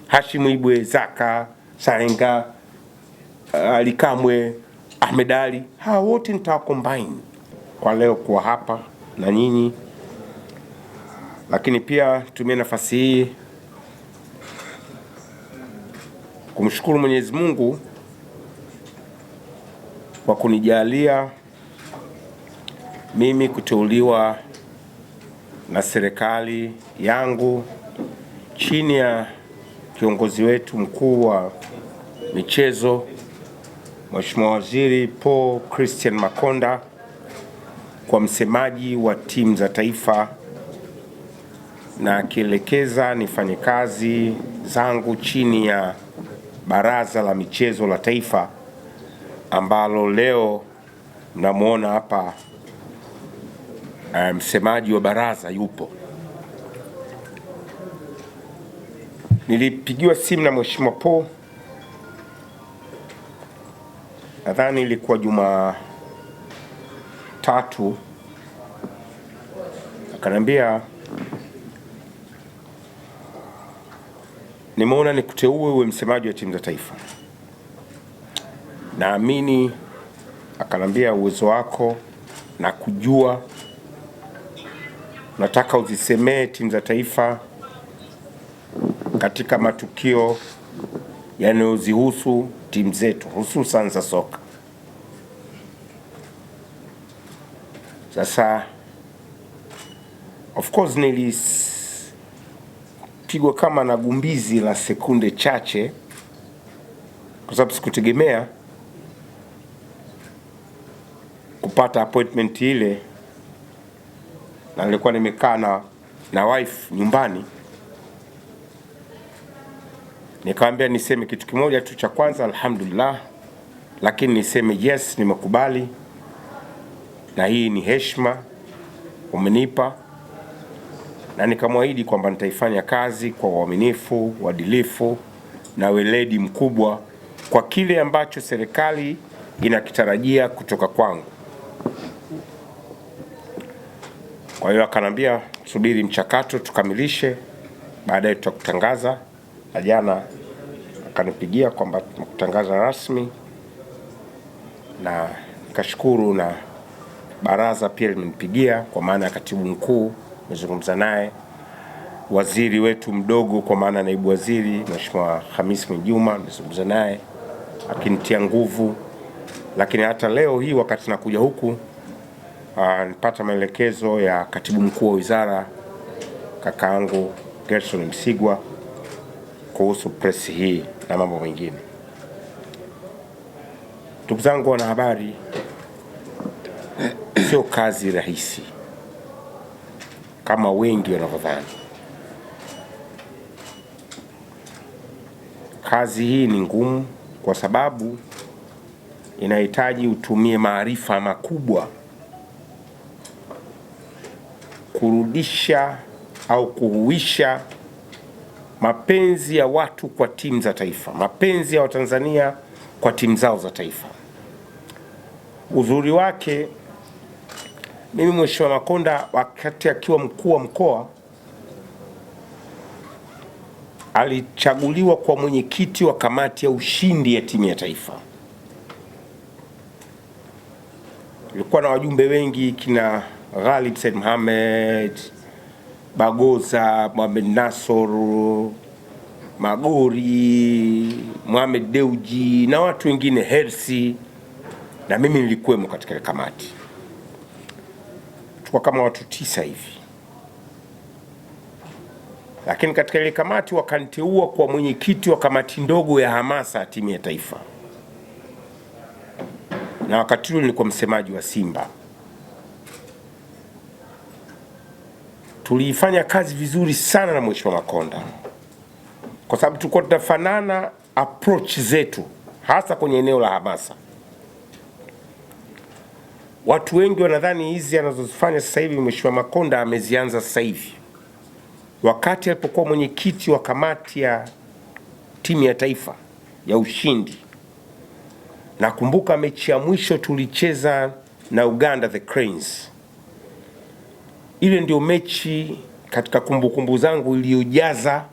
Hashim Ibwe, Zaka, Sarenga, Ali Kamwe, Ahmed Ali, hawa wote nitawacombine kwa leo kuwa hapa na nyinyi. Lakini pia tumie nafasi hii kumshukuru Mwenyezi Mungu kwa kunijalia mimi kuteuliwa na serikali yangu chini ya kiongozi wetu mkuu wa michezo Mheshimiwa Waziri Paul Christian Makonda kwa msemaji wa timu za taifa, na akielekeza nifanye kazi zangu chini ya Baraza la Michezo la Taifa ambalo leo mnamuona hapa msemaji wa baraza yupo. Nilipigiwa simu na Mheshimiwa Paul, nadhani ilikuwa Jumatatu, akaniambia nimeona nikuteue uwe msemaji wa timu za taifa. Naamini, akanambia, uwezo wako na kujua nataka uzisemee timu za taifa katika matukio yanayozihusu timu zetu hususan za soka. Sasa of course nilipigwa kama na gumbizi la sekunde chache, kwa sababu sikutegemea kupata appointment ile, na nilikuwa nimekaa na wife nyumbani. Nikamwambia niseme kitu kimoja tu cha kwanza, alhamdulillah, lakini niseme yes, nimekubali na hii ni heshima umenipa, na nikamwahidi kwamba nitaifanya kazi kwa uaminifu, uadilifu na weledi mkubwa kwa kile ambacho serikali inakitarajia kutoka kwangu. Kwa hiyo akanambia subiri mchakato tukamilishe, baadaye tutakutangaza. Na jana akanipigia kwamba tunakutangaza rasmi, na nikashukuru, na baraza pia limenipigia kwa maana ya katibu mkuu, nimezungumza naye, waziri wetu mdogo kwa maana naibu waziri Mheshimiwa Hamis Mwinjuma, nimezungumza naye akinitia nguvu. Lakini hata leo hii wakati nakuja huku nipata maelekezo ya katibu mkuu wa wizara kakaangu Gerson Msigwa kuhusu press hii na mambo mengine. Ndugu zangu wanahabari, sio kazi rahisi kama wengi wanavyodhani. Kazi hii ni ngumu kwa sababu inahitaji utumie maarifa makubwa kurudisha au kuhuisha mapenzi ya watu kwa timu za taifa, mapenzi ya Watanzania kwa timu zao za taifa. Uzuri wake, mimi Mheshimiwa Makonda wakati akiwa mkuu wa mkoa alichaguliwa kwa mwenyekiti wa kamati ya ushindi ya timu ya taifa. Ilikuwa na wajumbe wengi, kina Ghalib Said Mohamed, Bagoza, Mohamed Nasor, Magori, Mohamed Deuji na watu wengine, Hersi, na mimi nilikuwemo katika kamati. Tulikuwa kama watu 9 hivi. Lakini katika ile kamati wakaniteua kwa mwenyekiti wa kamati ndogo ya hamasa timu ya taifa, na wakati ule nilikuwa msemaji wa Simba. Tulifanya kazi vizuri sana na Mheshimiwa Makonda kwa sababu tulikuwa tunafanana approach zetu, hasa kwenye eneo la hamasa. Watu wengi wanadhani hizi anazozifanya sasa hivi Mheshimiwa Makonda amezianza sasa hivi. Wakati alipokuwa mwenyekiti wa kamati ya timu ya taifa ya ushindi, nakumbuka mechi ya mwisho tulicheza na Uganda the Cranes. Ile ndio mechi katika kumbukumbu zangu iliyojaza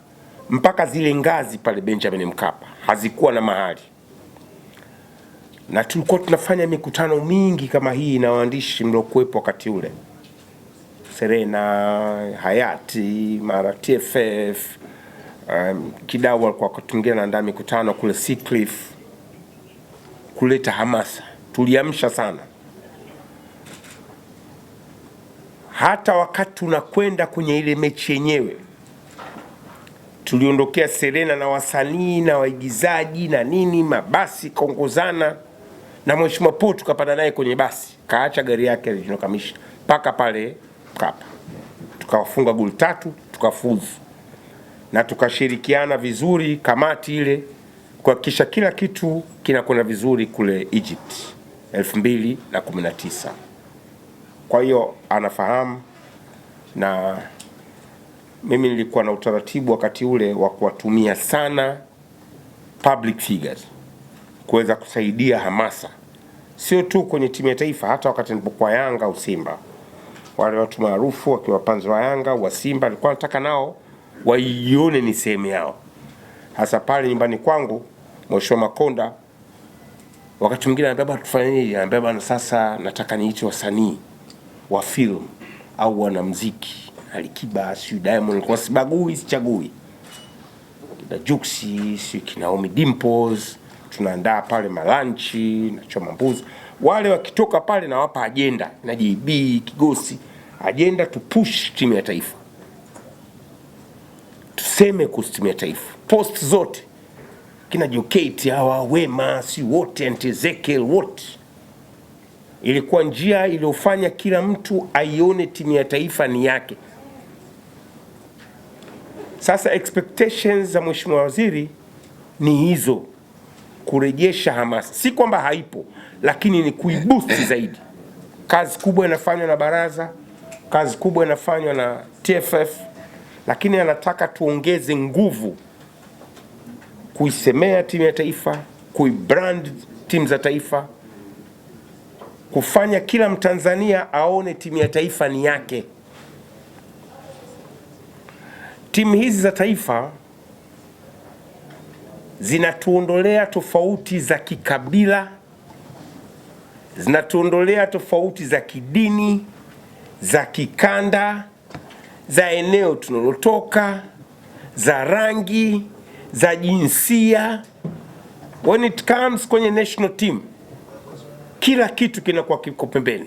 mpaka zile ngazi pale Benjamin Mkapa hazikuwa na mahali, na tulikuwa tunafanya mikutano mingi kama hii na waandishi mliokuwepo wakati ule, Serena, Hayati, mara TFF, Kidau walikuwa kutungia na nda mikutano kule Seacliff, kuleta hamasa. Tuliamsha sana. Hata wakati tunakwenda kwenye ile mechi yenyewe, tuliondokea Serena na wasanii na waigizaji na nini, mabasi kongozana, na Mheshimiwa Paul tukapanda naye kwenye basi, kaacha gari yake regional commission mpaka pale Mkapa, tukawafunga goli 3 tukafuzu, na tukashirikiana vizuri kamati ile kuhakikisha kila kitu kinakwenda vizuri kule Egypt 2019. Kwa hiyo anafahamu, na mimi nilikuwa na utaratibu wakati ule wa kuwatumia sana public figures kuweza kusaidia hamasa, sio tu kwenye timu ya taifa, hata wakati nilipokuwa Yanga au Simba, wale watu maarufu wakiwa wapenzi wa Yanga wa Simba, nilikuwa nataka nao waione ni sehemu yao. Hasa pale nyumbani kwangu, Mheshimiwa Makonda wakati mwingine anambia tufanye nini, anambia bana, sasa nataka niite wasanii wa film au wanamuziki, Alikiba, si Diamond, kwa sibagui sichagui, kina Juksi, si kina Omi Dimples, tunaandaa pale malanchi na choma mbuzi. Wale wakitoka pale na wapa agenda na JB Kigosi, agenda to push timu ya taifa, tuseme kuhusu timu ya taifa, post zote kina Jokate hawa Wema, si wote, Auntie Ezekiel, wote. Ilikuwa njia iliyofanya kila mtu aione timu ya taifa ni yake. Sasa expectations za Mheshimiwa Waziri ni hizo, kurejesha hamasa, si kwamba haipo, lakini ni kuiboost zaidi. Kazi kubwa inafanywa na baraza, kazi kubwa inafanywa na TFF, lakini anataka tuongeze nguvu kuisemea timu ya taifa, kuibrand timu za taifa, kufanya kila Mtanzania aone timu ya taifa ni yake. Timu hizi za taifa zinatuondolea tofauti za kikabila, zinatuondolea tofauti za kidini, za kikanda, za eneo tunalotoka, za rangi, za jinsia. When it comes kwenye national team, kila kitu kinakuwa kiko pembeni,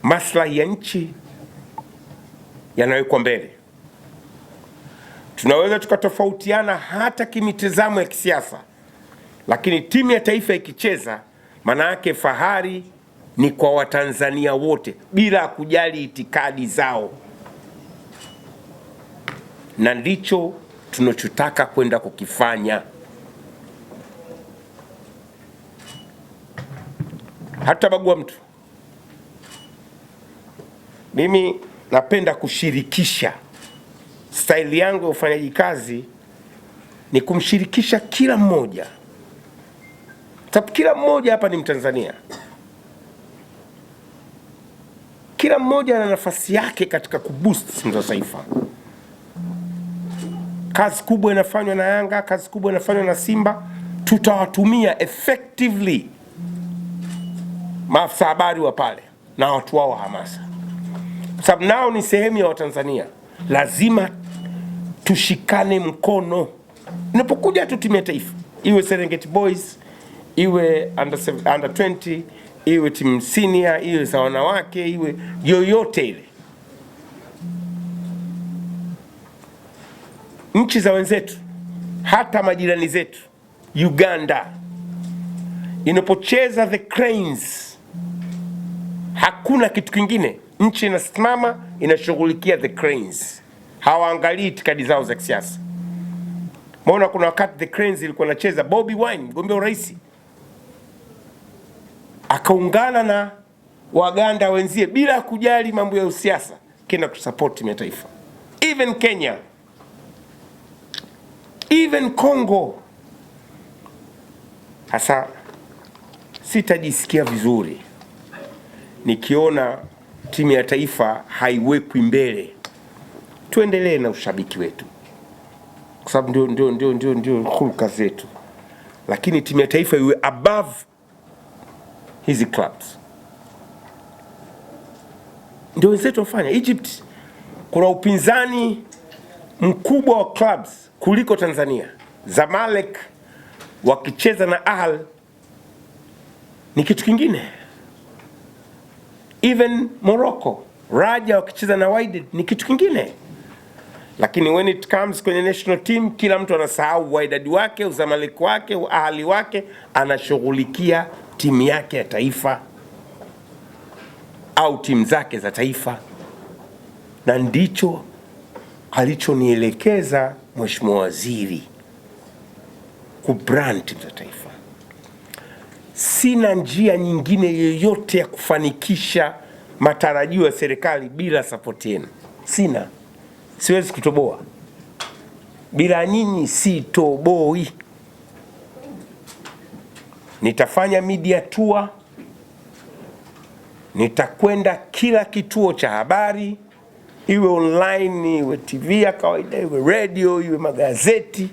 maslahi ya nchi yanawekwa mbele. Tunaweza tukatofautiana hata kimitazamo ya kisiasa, lakini timu ya taifa ikicheza, maana yake fahari ni kwa Watanzania wote bila kujali itikadi zao, na ndicho tunachotaka kwenda kukifanya. Hata bagua mtu. Mimi napenda kushirikisha. Style yangu ya ufanyaji kazi ni kumshirikisha kila mmoja, sababu kila mmoja hapa ni Mtanzania. Kila mmoja ana nafasi yake katika kuboost timu za taifa. Kazi kubwa inafanywa na Yanga, kazi kubwa inafanywa na Simba, tutawatumia effectively maafisa habari wa pale na watu wao hamasa, sababu nao ni sehemu ya Watanzania. Lazima tushikane mkono inapokuja tu timu ya taifa, iwe Serengeti Boys, iwe under 20, iwe timu senior, iwe za wanawake, iwe yoyote ile. Nchi za wenzetu, hata majirani zetu, Uganda inapocheza the Cranes, hakuna kitu kingine, nchi inasimama inashughulikia the Cranes, hawaangalii itikadi zao za kisiasa. Mbona kuna wakati the Cranes ilikuwa inacheza, Bobby Wine mgombea urais akaungana na Waganda wenzie bila kujali mambo ya usiasa, kenda kusupport timu ya taifa. Even Kenya, even Congo. Hasa sitajisikia vizuri nikiona timu ya taifa haiwekwi mbele. Tuendelee na ushabiki wetu, kwa sababu ndio hulka zetu, lakini timu ya taifa iwe above hizi clubs. Ndio wenzetu wafanya. Egypt kuna upinzani mkubwa wa clubs kuliko Tanzania. Zamalek wakicheza na Ahly ni kitu kingine. Even Morocco, Raja wakicheza na Wydad ni kitu kingine. Lakini when it comes kwenye national team, kila mtu anasahau Wydad wake, Zamalek wake, Ahly wake, anashughulikia timu yake ya taifa au timu zake za taifa. Na ndicho alichonielekeza Mheshimiwa Waziri, kubrand timu za taifa. Sina njia nyingine yoyote ya kufanikisha matarajio ya serikali bila support yenu. Sina. Siwezi kutoboa. Bila nyinyi sitoboi. Nitafanya media tour. Nitakwenda kila kituo cha habari, iwe online, iwe TV ya kawaida, iwe radio, iwe magazeti,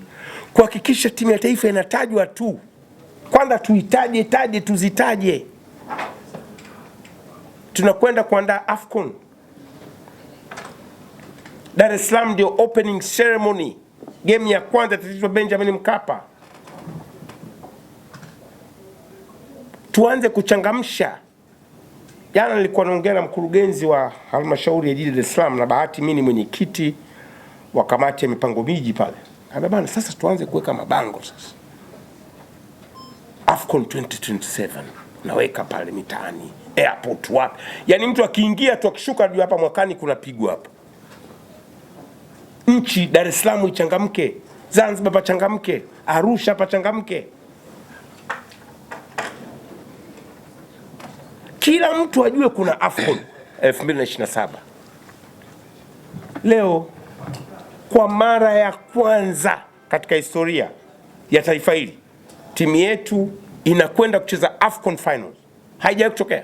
kuhakikisha timu ya taifa inatajwa tu. Kwanza tuzitaje. Tunakwenda kuandaa AFCON. Dar es Salaam ndio opening ceremony. Game ya kwanza itachezwa Benjamin Mkapa. Tuanze kuchangamsha. Jana nilikuwa naongea na mkurugenzi wa halmashauri ya jiji Dar es Salaam, na bahati mimi ni mwenyekiti wa kamati ya mipango miji pale. Bana, sasa tuanze kuweka mabango sasa. AFCON 2027 naweka pale mitaani, airport wapi. Yaani mtu akiingia tu akishuka juu hapa mwakani kuna pigwa hapa. Nchi Dar es Salaam ichangamke, Zanzibar pachangamke, Arusha pachangamke. Kila mtu ajue kuna AFCON 2027. Leo kwa mara ya kwanza katika historia ya taifa hili, timu yetu inakwenda kucheza AFCON finals. Haijawahi kutokea.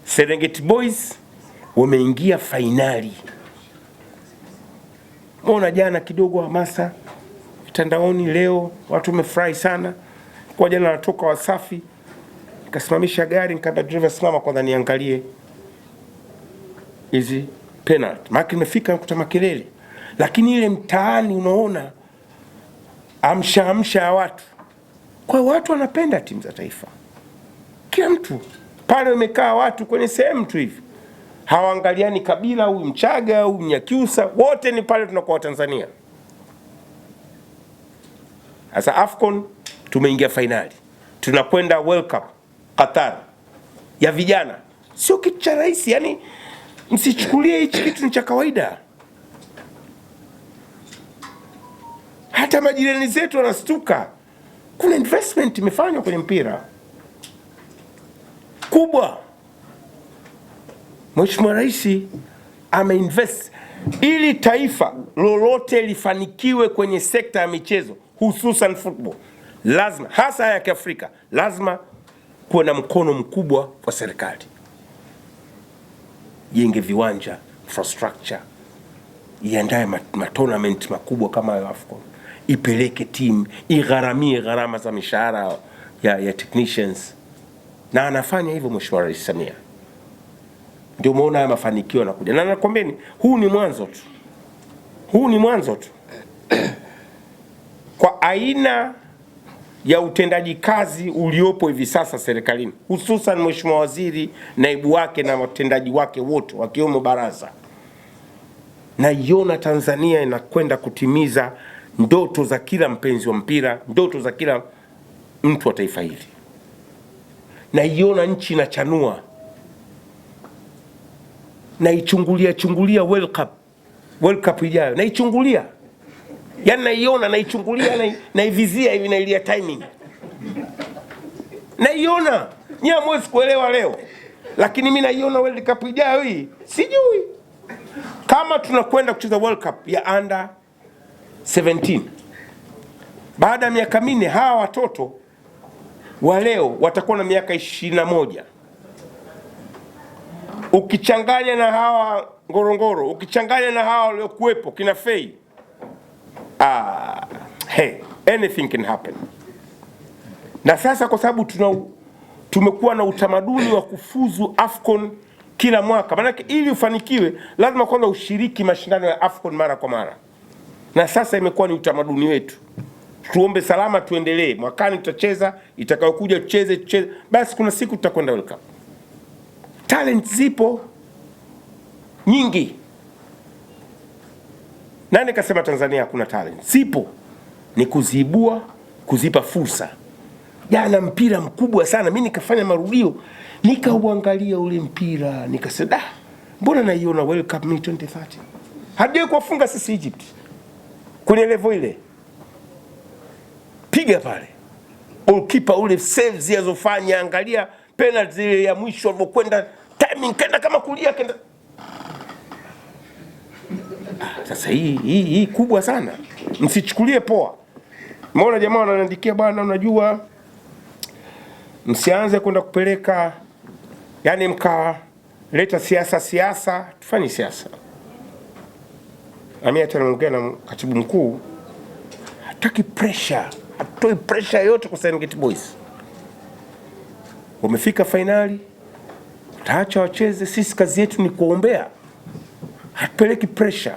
Serengeti Boys wameingia fainali. Mbona jana kidogo hamasa mtandaoni, leo watu wamefurahi sana. Kwa jana natoka Wasafi, nikasimamisha gari, nikamwambia driver simama kwanza niangalie hizi penalty. Maana nimefika nakuta makelele. Lakini ile mtaani unaona amsha watu. Kwa hiyo watu wanapenda timu za taifa. Kila mtu pale wamekaa watu kwenye sehemu tu hivi. Hawaangaliani kabila, huyu Mchaga, huyu Mnyakyusa, wote ni pale tunakuwa Tanzania. Sasa AFCON tumeingia finali. Tunakwenda World Cup Qatar ya vijana. Sio kitu cha rahisi, yani msichukulie hichi kitu ni cha kawaida. Hata majirani zetu wanastuka. Kuna investment imefanywa kwenye mpira kubwa. Mheshimiwa Rais ameinvest ili taifa lolote lifanikiwe kwenye sekta ya michezo, hususan football. Lazima, hasa ya Kiafrika, lazima kuwe na mkono mkubwa wa serikali. Jenge viwanja, infrastructure, iandae tournament makubwa kama ya AFCON, ipeleke team, igharamie gharama za mishahara ya technicians. Na anafanya hivyo Mheshimiwa Rais Samia. Ndio umeona haya mafanikio yanakuja. Na nakwambieni, huu ni mwanzo tu. Huu ni mwanzo tu. Kwa aina ya utendaji kazi uliopo hivi sasa serikalini, hususan Mheshimiwa Waziri, naibu wake na watendaji wake wote wakiwemo baraza, naiona Tanzania inakwenda kutimiza ndoto za kila mpenzi wa mpira, ndoto za kila mtu wa taifa hili. Naiona nchi inachanua. Naichungulia World Cup ijayo. Naichungulia. Yaani naiona, naichungulia, naivizia hivi, nailia timing. Naiona. Nyie hamwezi kuelewa leo. Lakini mimi naiona World Cup ijayo hii. Sijui. Kama tunakwenda kucheza World Cup ya under 17. Baada ya miaka 4 hawa watoto wa leo watakuwa na miaka 21. Ukichanganya na hawa Ngorongoro ukichanganya na hawa waliokuwepo kina Fei, hey, anything can happen. Na sasa kwa sababu tumekuwa na utamaduni wa kufuzu AFCON kila mwaka, maana ili ufanikiwe lazima kwanza ushiriki mashindano ya AFCON mara kwa mara, na sasa imekuwa ni utamaduni wetu. Tuombe salama, tuendelee. Mwakani tutacheza, itakayokuja tucheze, basi kuna siku tutakwenda World Cup. Talent zipo nyingi. Nani kasema Tanzania hakuna talent? Zipo, ni kuziibua, kuzipa fursa. Jana mpira mkubwa sana, mimi nikafanya marudio, nikauangalia ule mpira, nikasema mbona naiona World Cup 2030 hadi kuwafunga sisi Egypt kwenye level ile. Piga pale goalkeeper ule saves yazofanya, angalia penalty ile ya mwisho alipokwenda, timing kenda kama kulia kenda. Sasa hii kubwa sana, msichukulie poa. Umeona jamaa wananiandikia, bwana unajua msianze kwenda kupeleka, yani mkaleta siasa, tufanye siasa. Mimi hata naongea na katibu mkuu, hataki pressure, hatoi pressure yote kwa Serengeti Boys. Wamefika finali, tutaacha wacheze, sisi kazi yetu ni kuombea. Hatupeleki pressure.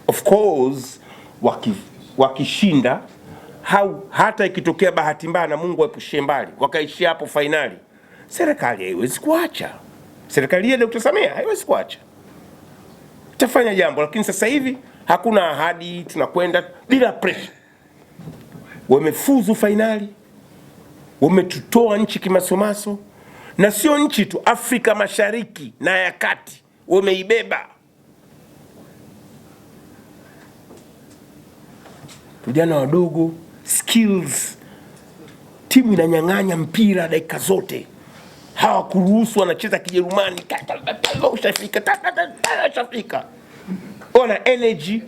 Of course wakishinda, hata ikitokea bahati mbaya na Mungu aepushie mbali, wakaishia hapo finali, serikali haiwezi kuacha. Serikali ya Dr. Samia haiwezi kuacha, itafanya jambo. Lakini sasa hivi hakuna ahadi, tunakwenda bila pressure. Wamefuzu finali, wametutoa nchi kimasomaso, na sio nchi tu, Afrika Mashariki na ya Kati wameibeba. Vijana wadogo, skills, timu inanyang'anya mpira dakika zote, hawakuruhusu, wanacheza Kijerumani, ushafika, ona energy.